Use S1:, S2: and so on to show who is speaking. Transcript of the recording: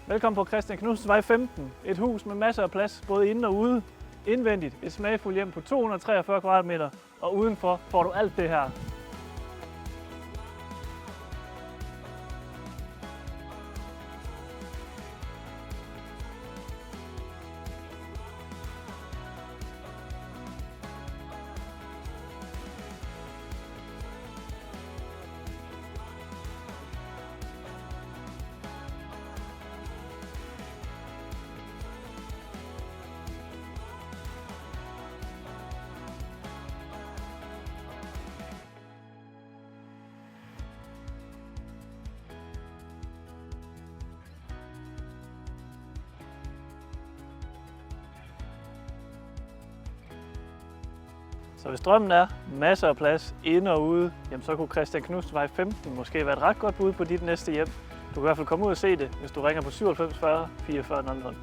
S1: Velkommen på Christian Knudsens Vej 15. Et hus med masser af plads, både inde og ude. Indvendigt et smagfuldt hjem på 243 kvadratmeter, og udenfor får du alt det her. Så hvis drømmen er masser af plads inde og ude, jamen så kunne Christian Knudsens Vej 15 måske være et ret godt bud på dit næste hjem. Du kan i hvert fald komme ud og se det, hvis du ringer på 97 40 44 00.